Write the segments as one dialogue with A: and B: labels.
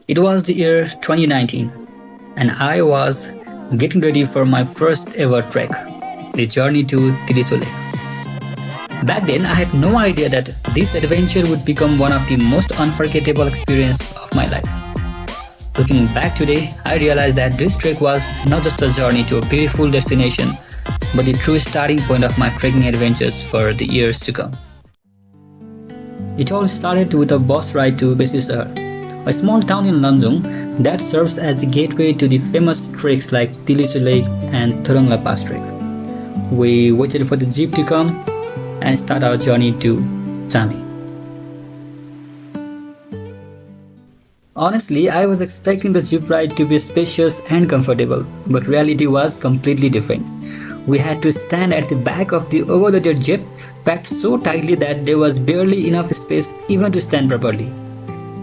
A: It was the year 2019, and I was getting ready for my first ever trek, the journey to Tilicho Lake. Back then, I had no idea that this adventure would become one of the most unforgettable experiences of my life. Looking back today, I realized that this trek was not just a journey to a beautiful destination, but the true starting point of my trekking adventures for the years to come. It all started with a bus ride to Besisar, a small town in Lanzhong that serves as the gateway to the famous treks like Tilicho Lake and Thorongla Pass trek. We waited for the jeep to come and start our journey to Chami. Honestly, I was expecting the jeep ride to be spacious and comfortable, but reality was completely different. We had to stand at the back of the overloaded jeep, packed so tightly that there was barely enough space even to stand properly.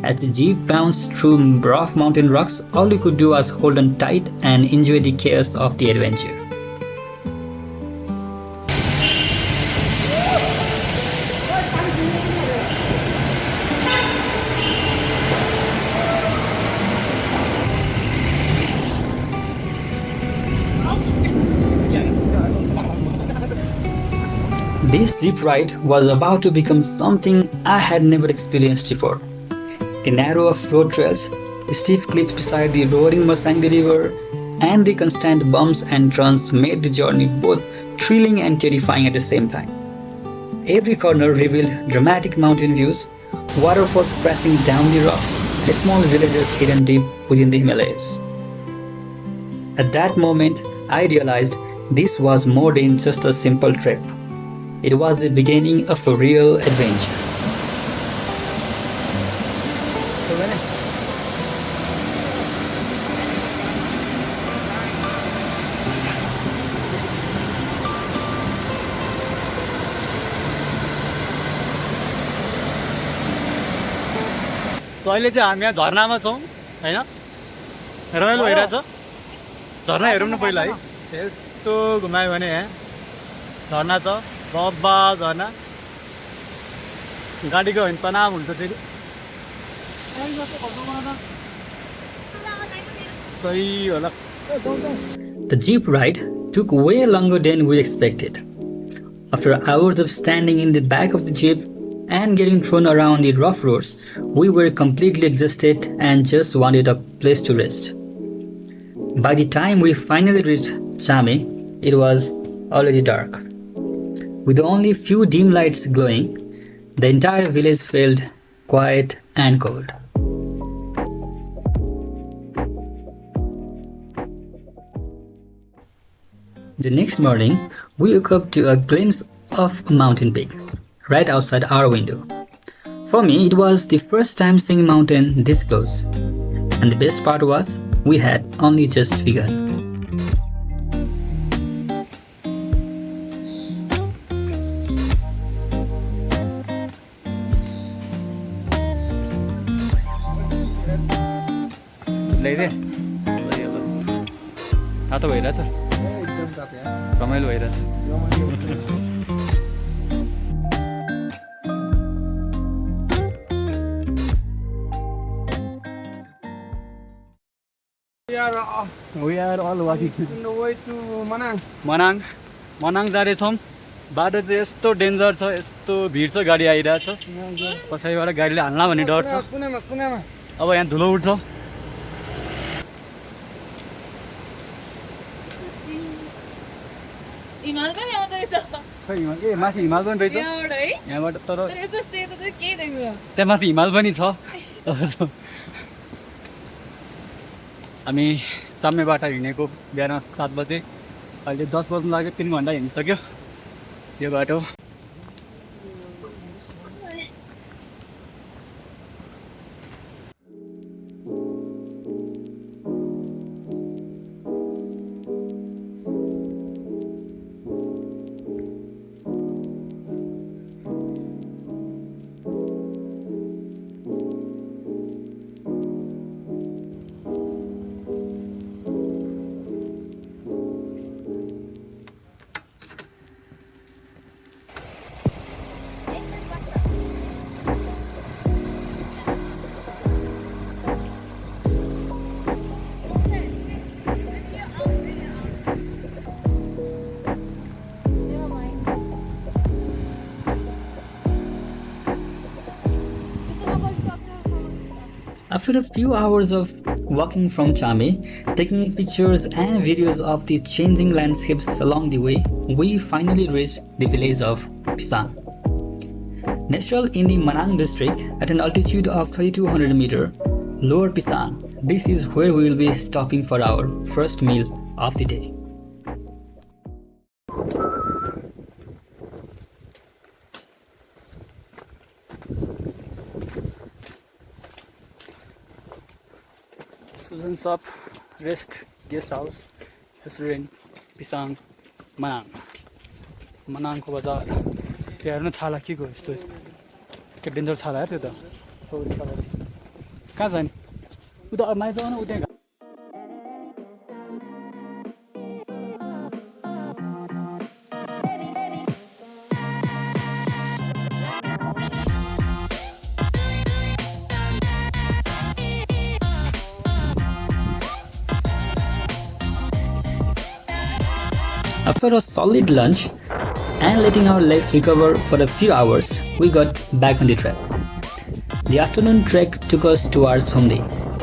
A: As the jeep bounced through rough mountain rocks, all we could do was hold on tight and enjoy the chaos of the adventure. This jeep ride was about to become something I had never experienced before. The narrow road trails, the steep cliffs beside the roaring Masangdi River, and the constant bumps and turns made the journey both thrilling and terrifying at the same time. Every corner revealed dramatic mountain views, waterfalls crashing down the rocks, and small villages hidden deep within the Himalayas. At that moment, I realized this was more than just a simple trip. It was the beginning of a real adventure.
B: सो अहिले चाहिँ हामी यहाँ झरनामा छौँ होइन रमाइलो भइरहेछ झरना हेरौँ न पहिला है यस्तो घुमायो भने यहाँ झरना छ बब्बा झरना गाडी गयो भने तनाव हुन्छ फेरि सही होला
A: The jeep ride took way longer than we expected. After hours of standing in the back of the jeep and getting thrown around the rough roads, we were completely exhausted and just wanted a place to rest. By the time we finally reached Chame, it was already dark. With only few dim lights glowing, the entire village felt quiet and cold. The next morning, we woke up to a glimpse of a mountain peak right outside our window. For me, it was the first time seeing a mountain this close. And the best part was, we had only just begun.
B: ल्याइदिए तातो भइरहेछ रमाइलो भइरहेछ We are all walking
C: On the way to Manang.
B: Manang जाँदैछौँ बाटो चाहिँ यस्तो danger छ यस्तो भिड छ गाडी आइरहेछ कसैबाट गाडीले हाल्ला भन्ने डर छ
C: कुनामा
B: अब यहाँ धुलो उठ्छ
D: हिमाल पनि आउँदो रहेछ
B: खै हिमाल ए माथि हिमाल पनि रहेछ
D: यहाँबाट है
B: यहाँबाट तर
D: तर यस्तो सेतो चाहिँ केही देख्दैन
B: त्यहाँ माथि हिमाल पनि छ हामी चाम्मेबाट हिँडेको बिहान 7 बजे अहिले 10 बज्नु लाग्यो 3 घन्टा हिँडिसक्यो यो बाटो
A: After a few hours of walking from Chame, taking pictures and videos of the changing landscapes along the way, we finally reached the village of Pisang. Nestled in the Manang district at an altitude of 3200 meter, Lower Pisang, this is where we will be stopping for our first meal of the day. Susan's Up Rest Guest House Restaurant Pisang Manang. Manangको बजार त्यो हेर्नु छाला के को यस्तो के danger छाला त्यो त चौरी छाला कहाँ जाने उता माइज आउन उता After a solid lunch and letting our legs recover for a few hours, we got back on the track. The afternoon trek took us towards Humde,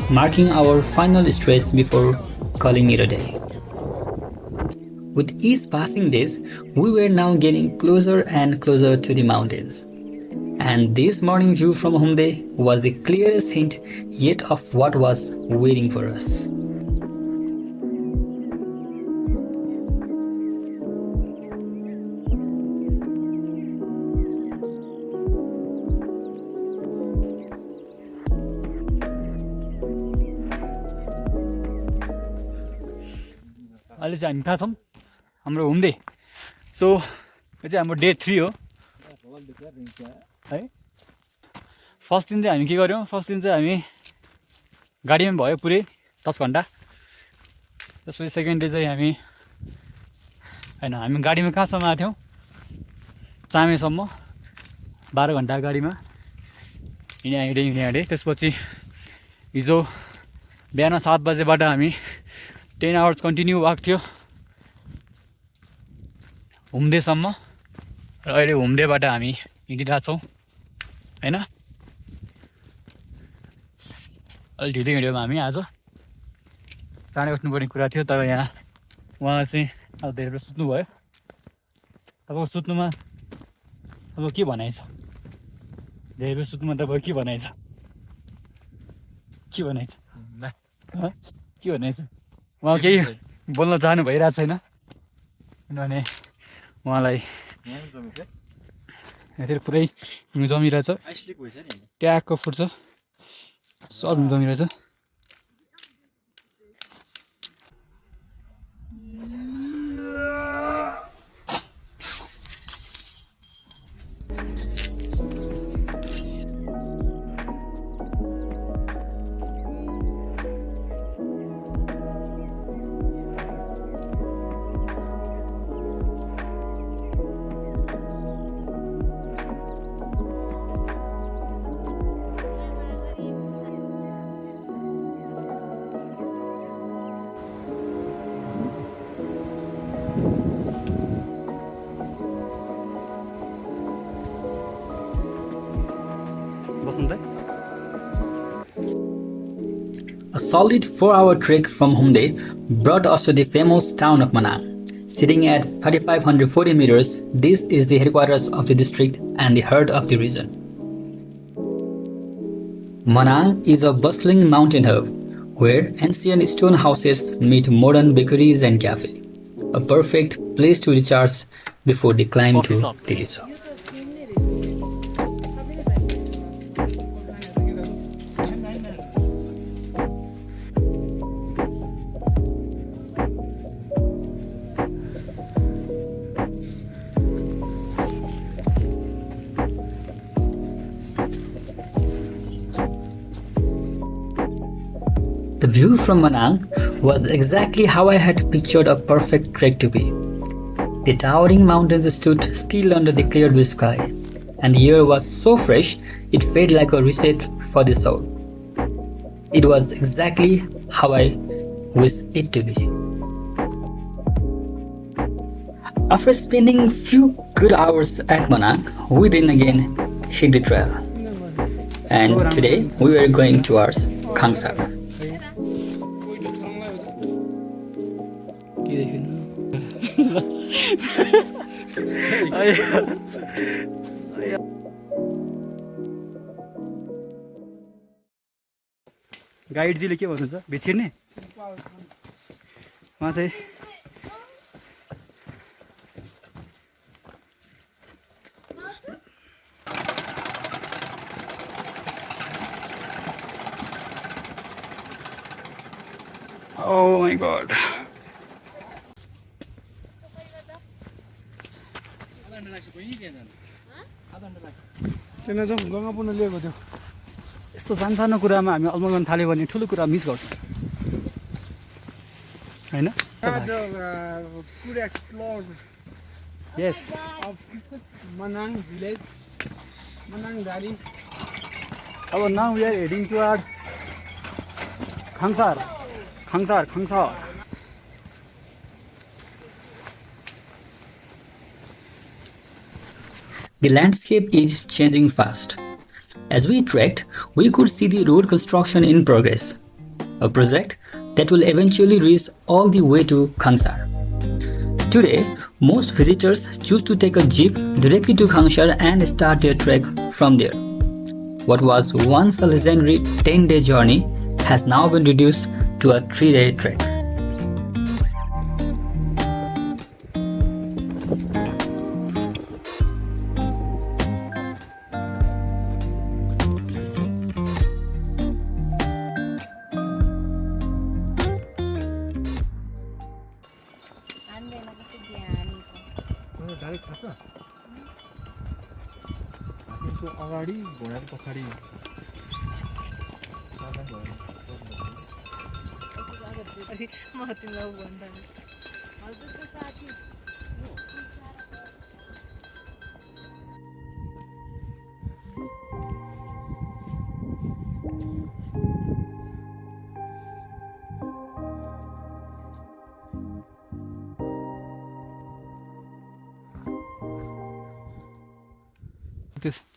A: marking our final stretch before calling it a day. With each passing days, we were now getting closer and closer to the mountains. And this morning view from Humde was the clearest hint yet of what was waiting for us. अहिले चाहिँ हामी कहाँ छौँ हाम्रो हुम्दे सो यो चाहिँ हाम्रो day 3 हो है फर्स्ट दिन चाहिँ हामी के गर्यौँ फर्स्ट दिन चाहिँ हामी गाडीमा भयो पुरै 10 घन्टा त्यसपछि सेकेन्ड डे चाहिँ हामी हैन हामी गाडीमा कहाँसम्म आएको थियौँ चामेसम्म 12 घन्टा गाडीमा हिँडे त्यसपछि हिजो बिहान 7 बजेबाट हामी 10 आवर्स कन्टिन्यू वाक थियो हुम्देसम्म र अहिले हुम्देबाट हामी हिँडिरहेको छौँ हैन अलि ढिलो हिँड्यौँ हामी आज चाँडै उठ्नुपर्ने कुरा थियो तर यहाँ उहाँ चाहिँ अब धेरै सुत्नु भयो तपाईँको सुत्नुमा अब के भनाइ छ धेरै सुत्नुमा तपाईँ के भनाइ छ के भनाइ छ के भनाइ छ उहाँ केही बोल्न चाहनु भइरहेको छैन किनभने उहाँलाई यहाँतिर पुरै हिउँ जमिरहेछ ट्याक्क फुट्छ सब हिउँ जमिरहेछ A solid 4-hour trek from Humde brought us to the famous town of Manang. Sitting at 3,540 meters, this is the headquarters of the district and the heart of the region. Manang is a bustling mountain hub where ancient stone houses meet modern bakeries and cafes. A perfect place to recharge before the climb to Tilicho. The view from Manang was exactly how I had pictured a perfect trek to be. The towering mountains stood still under the clear blue sky, and the air was so fresh it felt like a reset for the soul. It was exactly how I wished it to be. After spending few good hours at Manang, we then again hit the trail. And today we are going towards Khangsar.
B: गाइडजीले के भन्नुहुन्छ भिचिर्ने उहाँ चाहिँ Oh my god.
C: सेना जाउँ गङ्गापुर्न लिएको थियो
B: यस्तो सानो कुरामा हामी अलमल गर्न थाल्यो भने ठुलो कुरा मिस गर्छौँ हैन
C: could explore
B: यस
C: of Manang village Manang Valley
B: अब now we are heading toward Khangsar.
A: The landscape is changing fast. As we trekked, we could see the road construction in progress, a project that will eventually reach all the way to Khangsar. Today, most visitors choose to take a jeep directly to Khangsar and start their trek from there. What was once a legendary 10-day journey has now been reduced to a 3-day trek.
C: Direct थाहा छ यसको अगाडि घोडाको पछाडि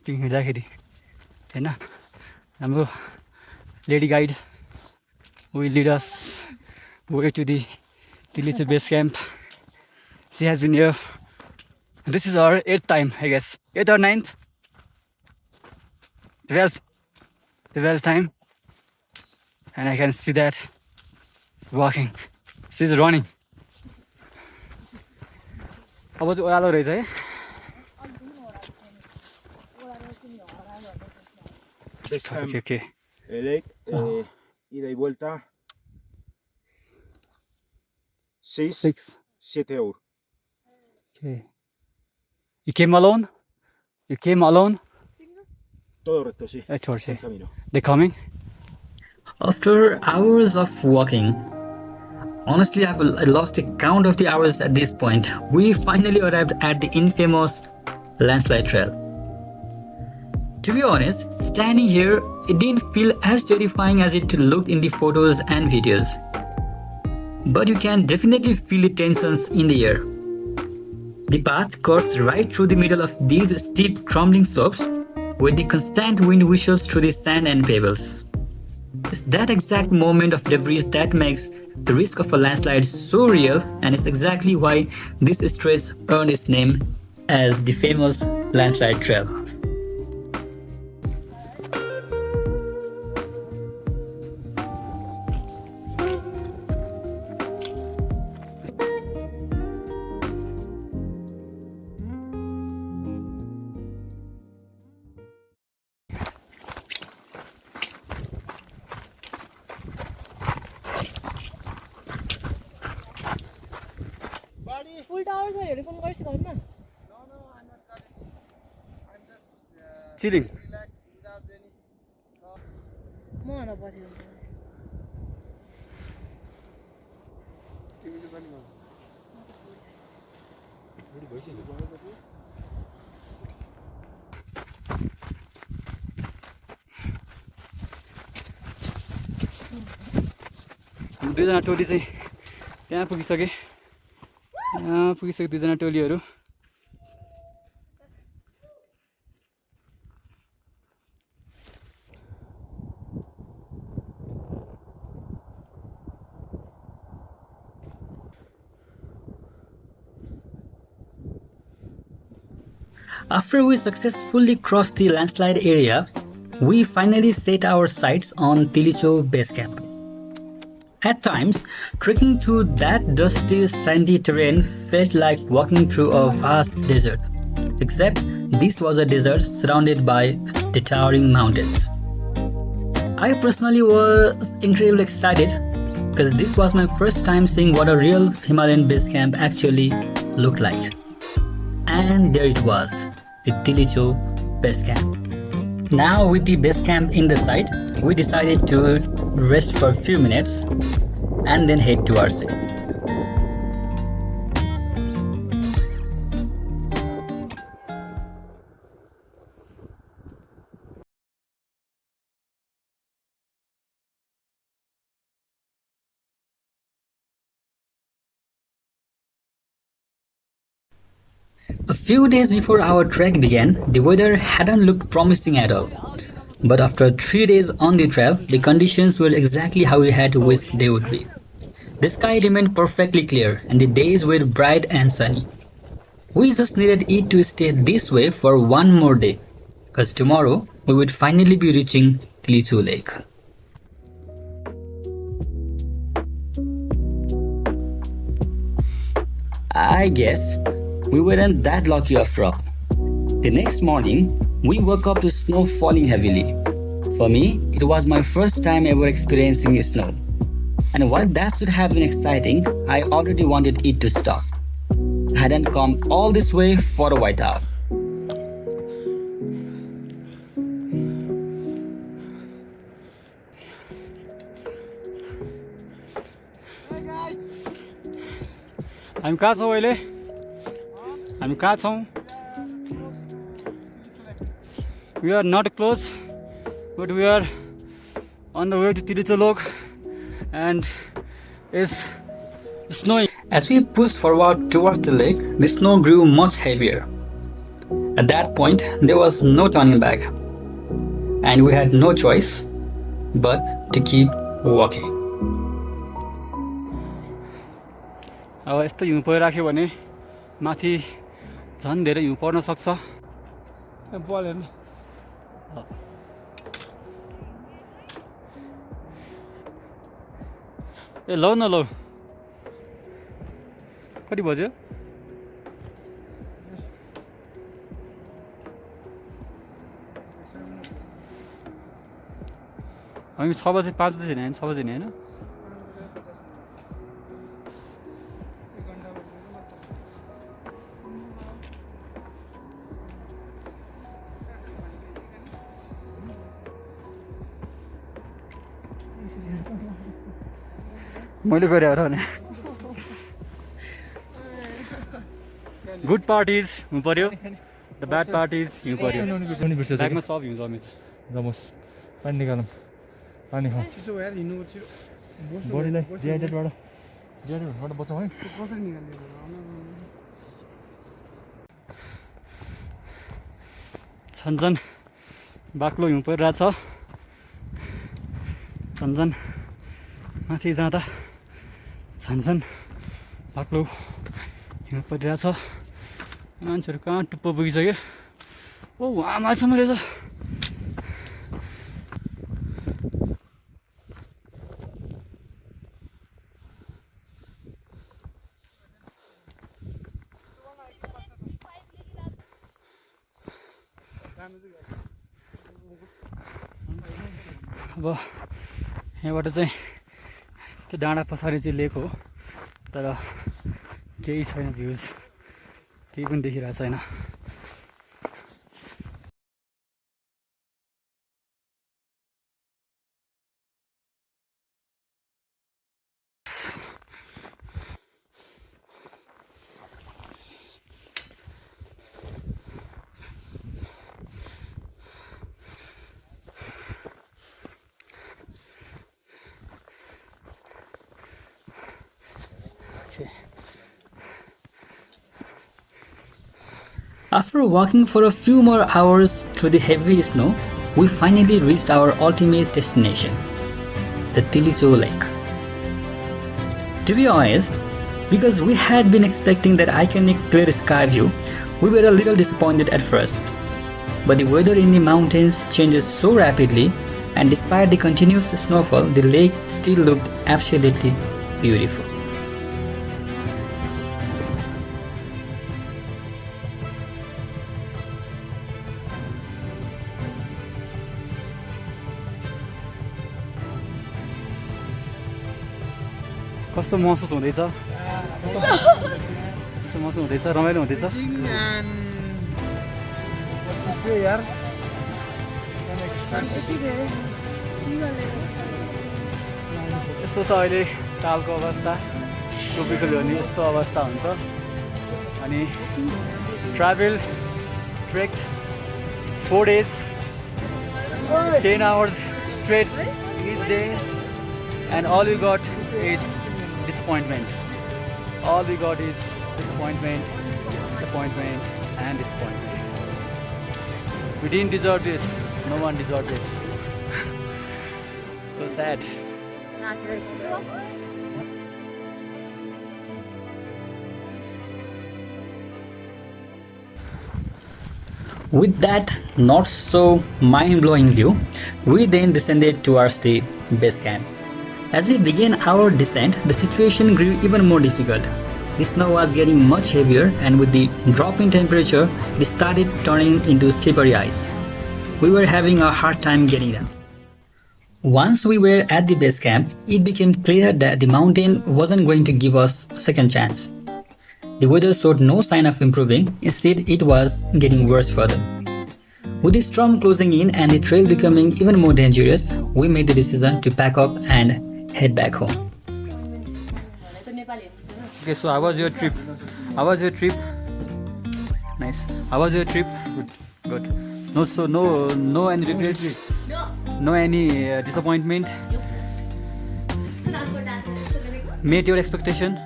B: त्यो हिँड्दाखेरि हैन हाम्रो lady guide will lead us way to the Tilicho base camp. She has been here. This is our 8th time, I guess. 8th or 9th? 12th time. And I can see that she's walking. She's running. अब चाहिँ ओह्रालो रहेछ है Okay.
E: Ida y vuelta 6, 7 euros.
B: Okay. You came alone?
E: Todo el resto, sí.
B: Towards
E: El camino.
B: They're coming?
A: After hours of walking, honestly I've lost the count of the hours at this point, we finally arrived at the infamous landslide trail. To be honest, standing here, it didn't feel as terrifying as it looked in the photos and videos. But you can definitely feel the tensions in the air. The path cuts right through the middle of these steep crumbling slopes, with the constant wind whistles through the sand and pebbles. It's that exact moment of debris that makes the risk of a landslide so real, and it's exactly why this stretch earned its name as the famous landslide trail.
D: Full towers are phone गर्छ घरमा
B: Chilling.
D: म आना पछि हुन्छ
B: दुईजना टोली चाहिँ त्यहाँ पुगिसके दुईजना टोलीहरू
A: After we successfully crossed the landslide area, we finally set our sights on Tilicho Base Camp. At times, trekking through that dusty, sandy terrain felt like walking through a vast desert, except this was a desert surrounded by the towering mountains. I personally was incredibly excited because this was my first time seeing what a real Himalayan base camp actually looked like. And there it was, the Tilicho Base Camp. Now with the base camp in the sight, we decided to rest for a few minutes and then head to our set. A few days before our trek began, the weather hadn't looked promising at all. But after 3 days on the trail, the conditions were exactly how we had wished they would be. The sky remained perfectly clear and the days were bright and sunny. We just needed it to stay this way for one more day, because tomorrow we would finally be reaching Tilicho Lake. I guess we weren't that lucky after all. The next morning, we woke up to snow falling heavily. For me, it was my first time ever experiencing snow. And while that should have been exciting, I already wanted it to stop. I hadn't come all this way for a whiteout.
B: हामी कहाँ छौँ अहिले हामी कहाँ छौँ We are not close, but we are on the way to Tilicho Lake and it's snowing.
A: As we pushed forward towards the lake, the snow grew much heavier. At that point, there was no turning back, and we had no choice but to keep walking.
B: अब यस्तो हिउँ परिराख्यो भने माथि झन् धेरै हिउँ पर्न सक्छ
C: परेन
B: ए लौ न लौ कति बज्यो हामी 6 बजे 5 बजे होइन 6 बजे नि होइन मैले गरे हो र भने गुड पार्टिज हुनु पर्यो द ब्याड पार्टिज हिउँ पर्यो ब्यागमा सब हिउँ जमेछ
F: जमोस् पानी निकालौँ पानी खाउँ
C: चिसो भएर हिँड्नु छिटो
F: बडीलाई डिहाइड्रेटबाट बचाउँ है
C: कसरी निकाल्ने
B: छन्झन बाक्लो हिउँ परिरहेछ छन्झन माथि जाँदा छन्झन बाक्लो हिउँ परिरहेछ मान्छेहरू कहाँ टुप्पो पुगिसक्यो ओ वहाँ माथिसम्म रहेछ अब यहाँबाट चाहिँ त्यो डाँडा पछाडि चाहिँ लेक हो तर केही छैन भ्युज केही पनि देखिरहेको छैन
A: After walking for a few more hours through the heavy snow, we finally reached our ultimate destination, the Tilicho Lake. To be honest, because we had been expecting that iconic clear sky view, We were a little disappointed at first, but the weather in the mountains changes so rapidly, and despite the continuous snowfall, the lake still looked absolutely beautiful.
B: कस्तो महसुस हुँदैछ कस्तो महसुस हुँदैछ रमाइलो हुँदैछ
C: यार
B: यस्तो छ अहिले कालको अवस्था टोपीको भने यस्तो अवस्था हुन्छ अनि travel track 4 days 10 hours straight each day and all we got is disappointment. All we got is disappointment and disappointment. We didn't deserve this. No one deserved it. So sad.
A: With that not so mind-blowing view, we then descended towards the base camp. As we began our descent, the situation grew even more difficult. The snow was getting much heavier, and with the drop in temperature, it started turning into slippery ice. We were having a hard time getting down. Once we were at the base camp, it became clear that the mountain wasn't going to give us a second chance. The weather showed no sign of improving, instead it was getting worse further. With the storm closing in and the trail becoming even more dangerous, we made the decision to pack up and head back home.
B: Okay, so how was your trip? How was your trip? Nice. How was your trip? Good. No any regrets? No any disappointment? Met your expectation?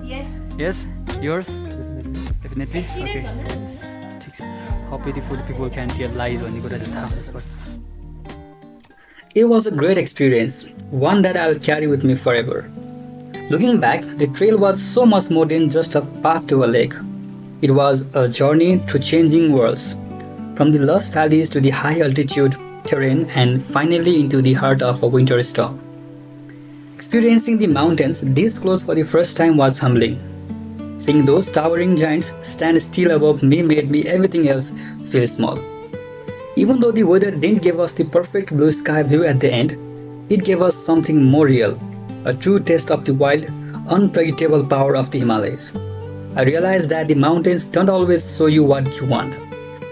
D: Yes.
B: Yes? Yours? Definitely? Okay. How beautiful people can tell lies when you go to the house.
A: It was a great experience, one that I'll carry with me forever. Looking back, the trail was so much more than just a path to a lake. It was a journey through changing worlds, from the lush valleys to the high altitude terrain and finally into the heart of a winter storm. Experiencing the mountains this close for the first time was humbling. Seeing those towering giants stand still above me made me everything else feel small. Even though the weather didn't give us the perfect blue sky view at the end, it gave us something more real, a true taste of the wild, unpredictable power of the Himalayas. I realized that the mountains don't always show you what you want,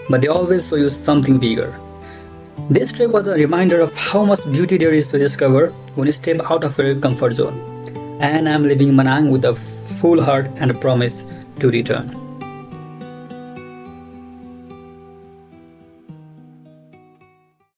A: but they always show you something bigger. This trip was a reminder of how much beauty there is to discover when you step out of your comfort zone. And I'm leaving Manang with a full heart and a promise to return.